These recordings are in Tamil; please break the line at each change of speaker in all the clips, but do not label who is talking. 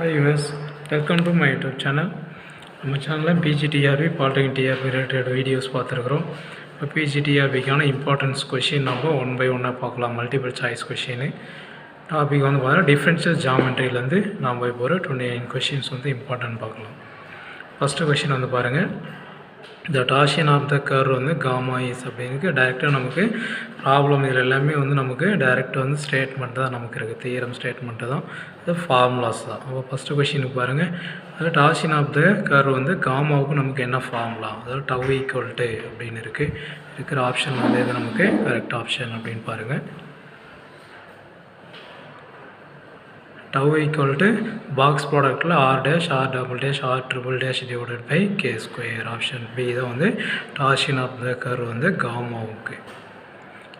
Hi viewers, welcome to my YouTube channel. நம்ம சேனலில் PGTRB polytechnic TRB related videos பார்த்துருக்குறோம். இப்போ பிஜிடிஆர்பிக்கான இம்பார்ட்டன்ஸ் கொஷின் நம்ம ஒன் பை ஒன்னாக பார்க்கலாம். மல்டிபிள் சாய்ஸ் கொஷின் டாபிக் வந்து பார்த்தீங்கன்னா டிஃபரன்ஷியல் ஜாமெட்ரியிலேருந்து நாம் இப்போ ஒரு 29 கொஷின்ஸ் வந்து இம்பார்ட்டன்ட் பார்க்கலாம். ஃபஸ்ட்டு கொஷின் வந்து பாருங்கள், த டார்ஷன் ஆஃப் த கர்வ் வந்து காமா இஸ் அப்படின்னு டைரெக்டாக நமக்கு ப்ராப்ளம் இதில் எல்லாமே வந்து நமக்கு டைரெக்டாக வந்து ஸ்டேட்மெண்ட் தான் நமக்கு இருக்குது, தியரம் ஸ்டேட்மெண்ட்டு தான், அது ஃபார்முலாஸ் தான். அப்போ ஃபஸ்ட்டு கொஷினுக்கு பாருங்கள், அதாவது டார்ஷன் ஆஃப் த கர்வ் வந்து காமாவுக்கு நமக்கு என்ன ஃபார்முலா, அதாவது டவ் ஈக்குவல் டு அப்படின்னு இருக்கிற ஆப்ஷன் வந்து இது நமக்கு கரெக்ட் ஆப்ஷன் அப்படின்னு பாருங்கள். டவ் ஈக்குவல் டு பாக்ஸ் ப்ராடக்ட்டில் R dash R double dash R triple dash divided by K square. Option B தான் வந்து டார்ஷன் ஆஃப் த கர்வ் வந்து காமாவுக்கு.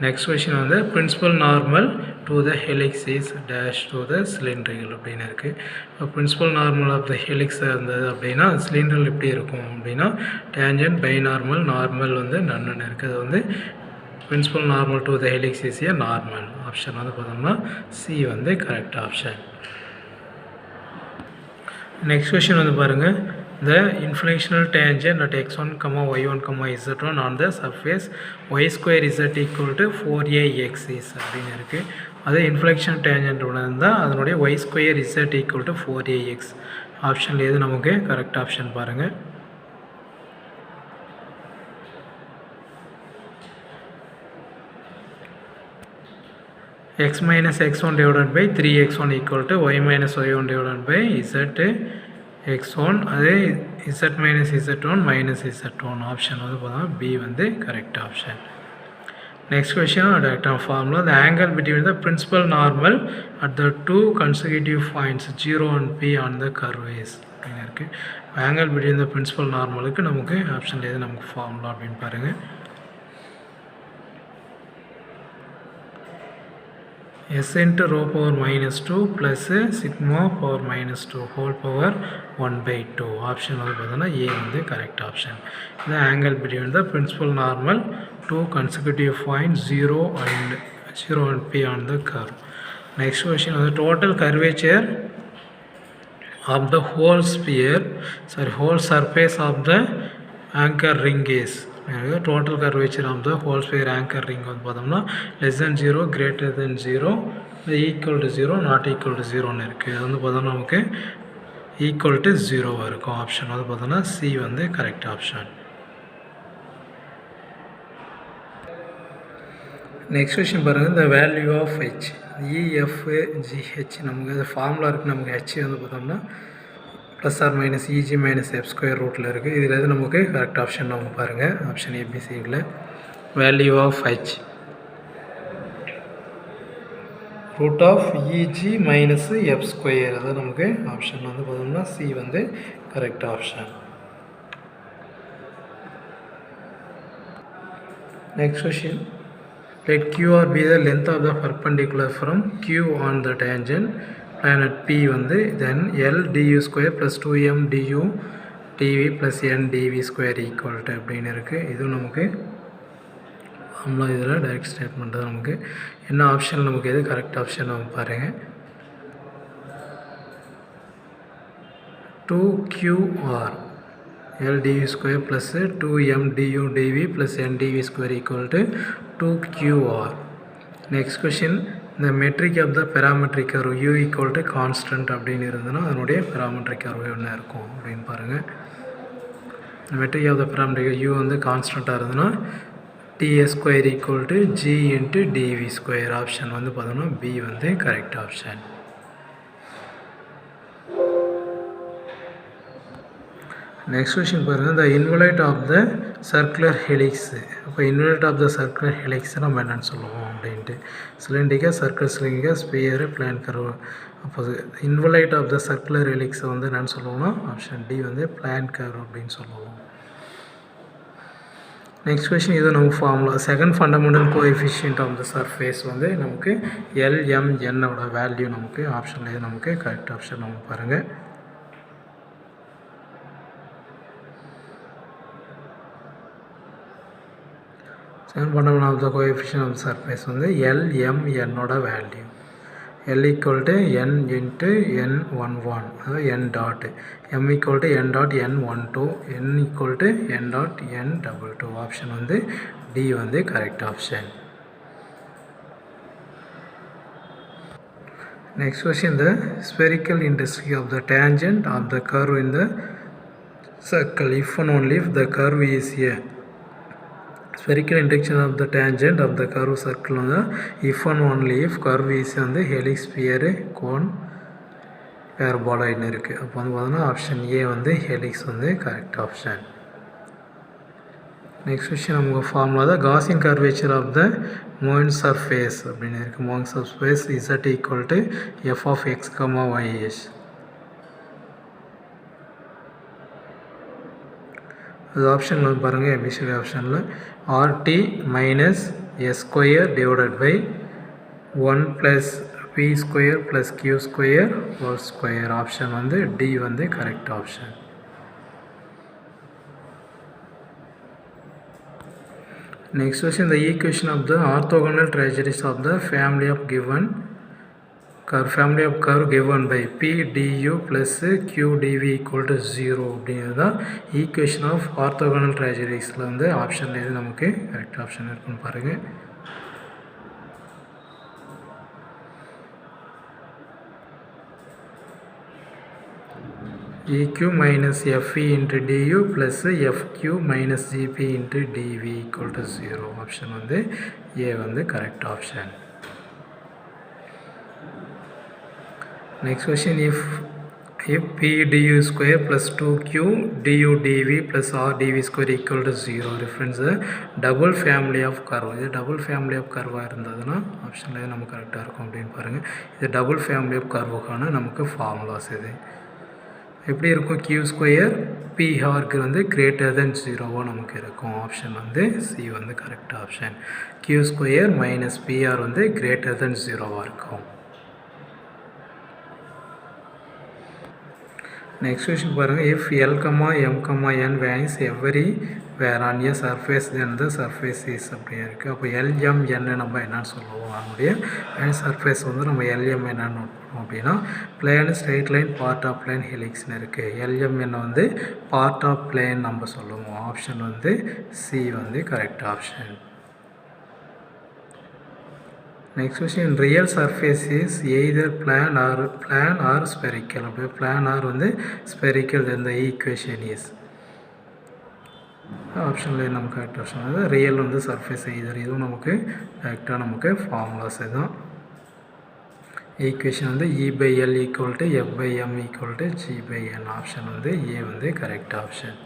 நெக்ஸ்ட் கொஷின் வந்து principal normal to the helix is dash to the cylindrical அப்படின்னு இருக்குது. இப்போ principal normal of the helix இருந்தது அப்படின்னா சிலிண்டர்கள் எப்படி இருக்கும் அப்படின்னா டேஞ்சன்ட் பை நார்மல் நார்மல் வந்து நன்னு இருக்குது. அது வந்து principal normal to the helix is a normal. Option வந்து பார்த்தோம்னா சி வந்து கரெக்ட் ஆப்ஷன். நெக்ஸ்ட் கொஷின் வந்து பாருங்கள், the inflectional tangent at x1, y1, z1 on the surface y square z equal to 4ax is அப்படின்னு இருக்குது. அது இன்ஃப்ளெக்ஷன் டேஞ்சன்ட் இருந்தால் அதனுடைய y square z equal to 4ax. ஆப்ஷனில் எது நமக்கு கரெக்ட் ஆப்ஷன் பாருங்கள். x minus x1 divided by 3x1 equal to y minus y1 divided by z x1, அது z minus z1 minus z1. Option வந்து பார்த்தோம்னா B வந்து correct option. Next question direct formula, the angle between the principal normal at the two consecutive points 0 and P on the curve is அப்படின்னு இருக்குது. ஆங்கிள் பிட்வீன் த பிரின்சிபல் நார்மலுக்கு நமக்கு ஆப்ஷன் எது நமக்கு ஃபார்முலா அப்படின்னு பாருங்கள். s into rho power minus 2 plus sigma power minus 2 whole power 1 by 2. Option வந்து பார்த்தோன்னா ஏ வந்து கரெக்ட் ஆப்ஷன். இந்த angle between the principal normal two consecutive point 0 and P on the curve. Next question வந்து total curvature of the whole sphere whole surface of the anchor ring is. Total curvature of the whole sphere anchor ring வந்து பார்த்தோம்னா less than 0, greater than 0, equal to 0, not equal to 0ன்னு இருக்குது. அது வந்து பார்த்தோம்னா நமக்கு ஈக்குவல் டு 0 இருக்கும். ஆப்ஷன் வந்து பார்த்தோம்னா சி வந்து கரெக்ட் ஆப்ஷன். நெக்ஸ்ட் கொஷின் பாருங்கள், இந்த வேல்யூ ஆஃப் ஹெச் இஎஃப்ஜிஹெச் நமக்கு அது ஃபார்முலா இருக்குது. நமக்கு ஹெச் வந்து பார்த்தோம்னா plus or minus EG minus F square ரூட்டில் இருக்குது. இதில் எது நமக்கு கரெக்ட் ஆப்ஷன் நம்ம பாருங்கள். ஆப்ஷன் ஏபிசியில் value of H root of EG minus F square, அதாவது நமக்கு ஆப்ஷன் வந்து பார்த்தோம்னா சி வந்து correct option. Next question, let QR be the length of the perpendicular from Q on the tangent planet P வந்து then L du square plus 2m du dv plus n dv square equal to அப்படின்னு இருக்குது. இதுவும் நமக்கு நம்மளும் இதில் டைரக்ட் ஸ்டேட்மெண்ட் தான். நமக்கு என்ன ஆப்ஷன் நமக்கு எது கரெக்ட் ஆப்ஷன் நம்ம பாருங்கள். 2QR L du square plus 2m du dv plus n dv square equal to 2QR. Next question, இந்த metric of the parametric curve u equal to constant அப்படின்னு இருந்ததுன்னா அதனுடைய பெராமெட்ரிக் கர்வ் என்ன இருக்கும் அப்படின்னு பாருங்கள். Metric of the parametric u வந்து கான்ஸ்டண்ட்டாக இருந்ததுன்னா ds square equal to g into dv square. Option வந்து பார்த்தோம்னா B வந்து கரெக்ட் ஆப்ஷன். நெக்ஸ்ட் கொஷின் பாருங்கள், the involute of the circular helix. அப்போ involute of the circular helix நம்ம என்னென்னு சொல்லுவோம் அப்படின்ட்டு cylindrical circle சிலிண்டிக்கா spear plane curve. அப்போ இன்வலைட் ஆஃப் த சர்க்குலர் ஹெலிக்ஸை வந்து என்னென்னு சொல்லுவோம்னா ஆப்ஷன் டி வந்து பிளான் கர்வ் அப்படின்னு சொல்லுவோம். நெக்ஸ்ட் கொஷின், இது நம்ம formula second fundamental coefficient of the surface வந்து நமக்கு LMNோட வேல்யூ நமக்கு ஆப்ஷனில் நமக்கு கரெக்ட் ஆப்ஷன் நம்ம பாருங்கள். Second fundamental of the coefficient of the surface வந்து LMNோட value. L equal to n into n11 n dot, m equal to n dot n12, n equal to n dot n22. Option வந்து D வந்து correct option. Next question, the spherical intensity of the tangent of the curve in the circle if and only if the curve is a spherical intersection of the tangent of the curve circle if and only if curve is வந்து helix sphere cone parabola ன்னு இருக்கு. அப்போ வந்து பார்த்தோன்னா ஆப்ஷன் ஏ வந்து ஹெலிக்ஸ் வந்து கரெக்ட் ஆப்ஷன். நெக்ஸ்ட் கொஸ்டின் நமக்கு ஃபார்முலா தான் Gaussian curvature of the moving surface அப்படின்னு இருக்குது. Moving surface z equal to f of x comma y s. அது ஆப்ஷனில் பாருங்கள், எபிசிடி ஆப்ஷனில் rt minus s square divided by 1 plus p square plus q square whole square. Option வந்து டி வந்து correct option. Next question, the equation of the orthogonal trajectories of the family of curve given by P du plus Q dv equal to 0 அப்படிங்கிறது equation of orthogonal trajectoriesல வந்து ஆப்ஷனில் எது நமக்கு கரெக்ட் ஆப்ஷன் இருக்குன்னு பாருங்கள். EQ minus FE into DU plus FQ minus GP into DV equal to 0. Option வந்து A வந்து correct option. Next question, if P du square plus 2Q du dV plus R dV square equal to 0, reference double family of curve. இது double family of curve இருந்ததுன்னா ஆப்ஷனில் நமக்கு கரெக்டாக இருக்கும் அப்படின்னு பாருங்கள். இது double family of curveக்கான நமக்கு ஃபார்முலாஸ் இது எப்படி இருக்கும், கியூ ஸ்கொயர் பிஆருக்கு வந்து கிரேட்டர் தென் 0 நமக்கு இருக்கும். ஆப்ஷன் வந்து சி வந்து correct option. Q square minus pr வந்து கிரேட்டர் தென் 0 இருக்கும். நெக்ஸ்ட் கொஸ்டின் பாருங்கள், if l comma m comma n values every where on a surface then the surface is அப்படின்னு இருக்குது. அப்போ எல்எம் என்ன நம்ம என்னன்னு சொல்லுவோம், அதனுடைய சர்ஃபேஸ் வந்து நம்ம எல்எம் என்னன்னு நோட் பண்ணுவோம் அப்படின்னா plane straight line part of plane ஹெலிக்ஸ்னு இருக்குது. எல்எம் என்ன வந்து பார்ட் ஆஃப் பிளேன் நம்ம சொல்லுவோம். ஆப்ஷன் வந்து சி வந்து correct option. Next question, real surface is either plan or spherical. அப்படியே plan or வந்து spherical, then the equation is. ஆப்ஷனில் நமக்கு கரெக்ட் ஆப்ஷன் வந்து ரியல் வந்து சர்ஃபேஸ் எய்தர். இதுவும் நமக்கு கரெக்டாக நமக்கு ஃபார்முலாஸ் தான். ஈக்குவேஷன் வந்து E by L equal to F by M equal to G by N. Option வந்து ஏ வந்து correct option.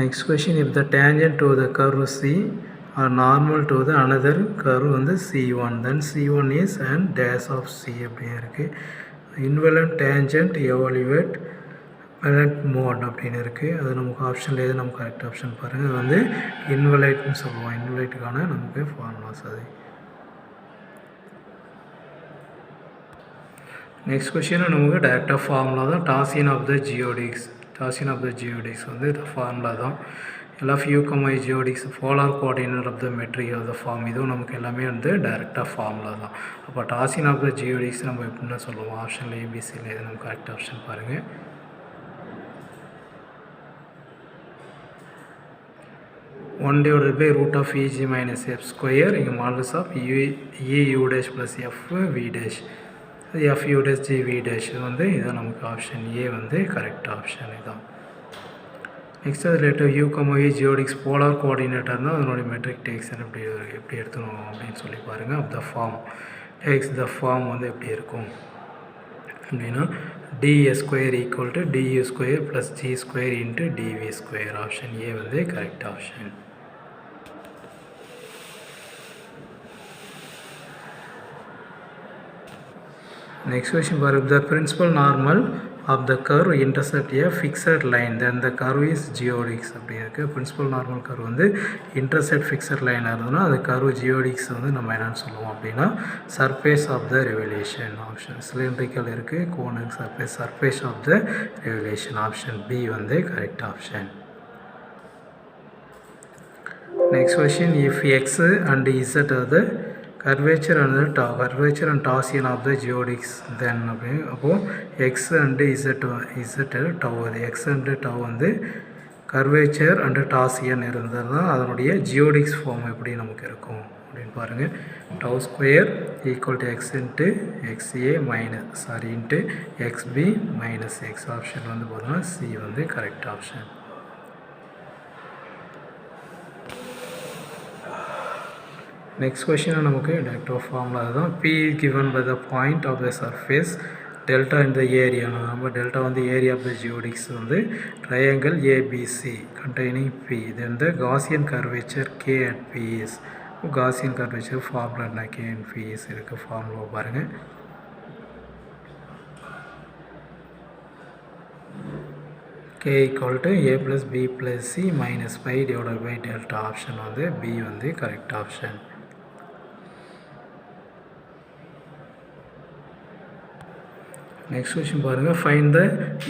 Next question, if the tangent to the curve C are normal to the another curve வந்து C1, then C1 is and dash of C அப்படின்னு இருக்குது. Invalent tangent evaluate valent mode அப்படின்னு இருக்குது. அது நமக்கு ஆப்ஷனில் எது நமக்கு கரெக்ட் ஆப்ஷன் பாருங்கள். அது வந்து இன்வலைட்னு சொல்லுவோம். இன்வலைட்டுக்கான நமக்கு ஃபார்முலாஸ் அது. நெக்ஸ்ட் கொஸ்டின் நமக்கு டேரெக்டாக ஃபார்முலா தான். டாசின் ஆஃப் த ஜியோடிக்ஸ். டாசின் ஆஃப் த ஜியோடிக்ஸ் வந்து ஃபார்முலா தான். எல்லாம் ஃபியூகமை geodesic polar coordinate of the metric of the form. இதுவும் நமக்கு எல்லாமே வந்து டைரெக்டாக ஃபார்முலா தான். அப்போ டாசின் ஆஃப் த ஜியோடிக்ஸ் நம்ம எப்படின்னா சொல்லுவோம். ஆப்ஷனில் ஏபிசியில் எது நமக்கு கரெக்ட் ஆப்ஷன் பாருங்கள். One divided by root of EG minus F square இங்கே modulus of E u dash plus F v dash F u dash G v dash. இது வந்து இதுதான் நமக்கு ஆப்ஷன் ஏ வந்து கரெக்ட் ஆப்ஷன் இதுதான். நெக்ஸ்ட் அது relative u comma v geodesic polar கோஆர்டினேட்டாக இருந்தால் அதனுடைய மெட்ரிக் டேக்ஸன் எப்படி எடுத்துணும் அப்படின்னு சொல்லி பாருங்கள். Of the form takes the form வந்து எப்படி இருக்கும் அப்படின்னா DS square equal to du square plus G square into dv square. Option A வந்து correct option. Next question, if the principal normal of the curve intersect a fixed line, then the curve is geodix. அப்படி இருக்குது. பிரின்சிபல் நார்மல் கர்வ் வந்து இன்டர்செக்ட் ஃபிக்ஸட் லைனாக இருந்ததுன்னா அது கர்வ் ஜியோடிக்ஸ் வந்து நம்ம என்னென்னு சொல்லுவோம் அப்படின்னா surface of the revolution. Option cylindrical இருக்குது, conic surface, surface of the revolution. Option B வந்து correct option. Next question, if X and Z are the curvature and torsion of the geodesics then அப்போ x and z tau x and tau வந்து curvature and torsion இருந்தால் தான் அதனுடைய geodesics form எப்படி நமக்கு இருக்கும் அப்படின்னு பாருங்கள். tau square equal to x into xa minus into xb minus x option வந்து பார்த்தோம்னா C வந்து கரெக்ட் ஆப்ஷன். நெக்ஸ்ட் கொஷின் நமக்கு டேரக்ட் ஃபார்முலா தான். P is given by the point of the surface delta in the area. நம்ம delta வந்து ஏரியா ஆஃப் த ஜியோடிக்ஸ் வந்து ட்ரையாங்கிள் ABC containing P. இது வந்து Gaussian curvature K at P is. Gaussian curvature formula என்ன K and P is இருக்குது. ஃபார்முலா பாருங்கள். K equal to A plus B plus C minus pi divided by delta. Option வந்து B வந்து கரெக்ட் ஆப்ஷன். நெக்ஸ்ட் கொஷின் பாருங்கள். Find the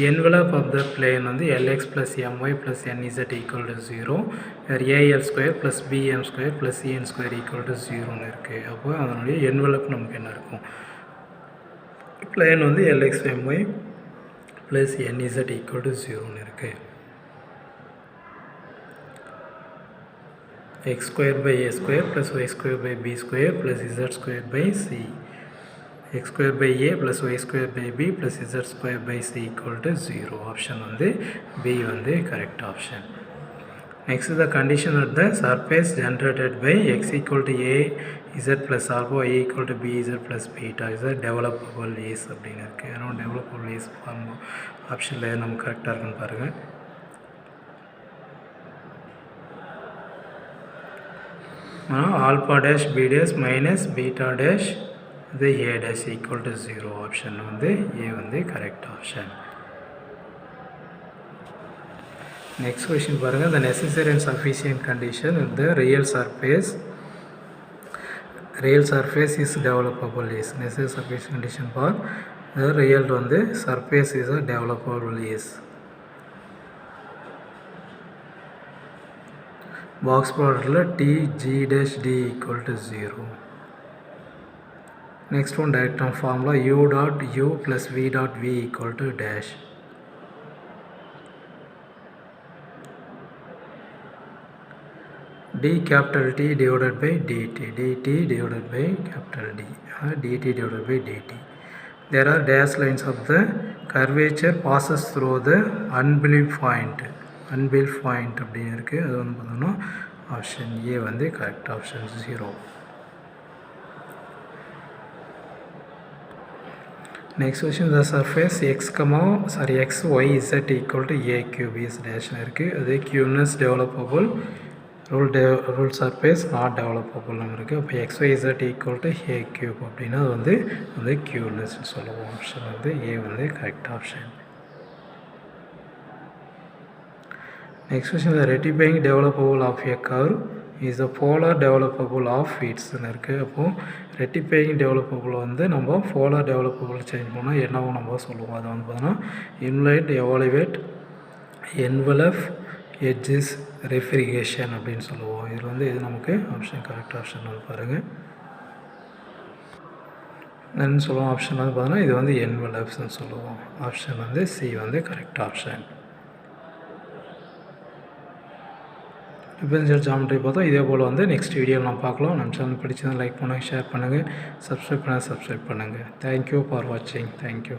envelope of the plane வந்து LX plus MY plus NZ equal to 0 வேறு AL square plus BM square plus CN square equal to 0ன்னு இருக்குது. அப்போ அதனுடைய என்வலப் நமக்கு என்ன இருக்கும்? பிளேன் வந்து LX MY plus NZ equal to 0ன்னு இருக்குது. x square by a square plus y square by b square plus z square by c. x square by a plus y square by b plus z square by c equal to 0. Option வந்து B வந்து correct option. Next is the condition that the surface generated by x equal to a z plus alpha y equal to b z plus beta is a developable is அப்படின்னு இருக்கு. அதனால் developable is ஆப்ஷனில் நம்ம கரெக்டாக இருக்குன்னு பாருங்கள். Alpha dash p dash minus beta dash the a dash equal to 0. Option வந்து A வந்து கரெக்ட் ஆப்ஷன். நெக்ஸ்ட் கொஷின் பாருங்கள். the necessary and sufficient condition in the real surface is developable is. necessary sufficient condition for the real வந்து surface is a developable is. Box ப்ராடக்டில் T G dash D equal to 0. Next one direct term formula U dot U plus V dot V equal to dash. D capital T divided by dt. dt divided by capital D. dt divided by dt. There are dash lines of the curvature passes through the unbelief point. unbelief point அப்படின்னு இருக்குது. அது வந்து பார்த்தோம்னா ஆப்ஷன் A வந்து correct option 0. Next question, the surface x y z equal to a cube is dash இருக்குது. அது cubeness developable, rule surface not developable இருக்குது. அப்போ x y z equal to a cube அப்படின்னா அது வந்து cubeness சொல்லுவோம். ஆப்ஷன் வந்து A வந்து correct option. Next question, the rectifying developable of a curve is the polar developable of its இருக்குது. அப்போது ரெட்டிஃபையிங் டெவலப்பபிள் வந்து நம்ம போலார் டெவலப்பபிள் சேஞ்ச் பண்ணால் என்னவும் நம்ம சொல்லுவோம். அது வந்து பார்த்தோன்னா இன்லைட் எவாலுவேட் என்வலப் எட்ஜஸ் ரெஃப்ரிகரேஷன் அப்படின்னு சொல்லுவோம். இதில் வந்து இது நமக்கு ஆப்ஷன் கரெக்ட் ஆப்ஷன் வந்து பாருங்கள். என்னன்னு சொல்லுவோம் ஆப்ஷன் வந்து பார்த்தோன்னா இது வந்து என்வலப்ஸ்ன்னு சொல்லுவோம். ஆப்ஷன் வந்து C வந்து கரெக்ட் ஆப்ஷன். டிஃபரன்ஷியல் ஜாமெட்ரி பார்த்தோம். இதே போல் வந்து நெக்ஸ்ட் வீடியோவில் நான் பார்க்கலாம். நம்ம சேனல் பிடிச்சதை லைக் பண்ணுங்கள், ஷேர் பண்ணுங்கள், சப்ஸ்கிரைப் பண்ணுங்கள். தேங்க்யூ ஃபார் வாட்சிங். தேங்க்யூ.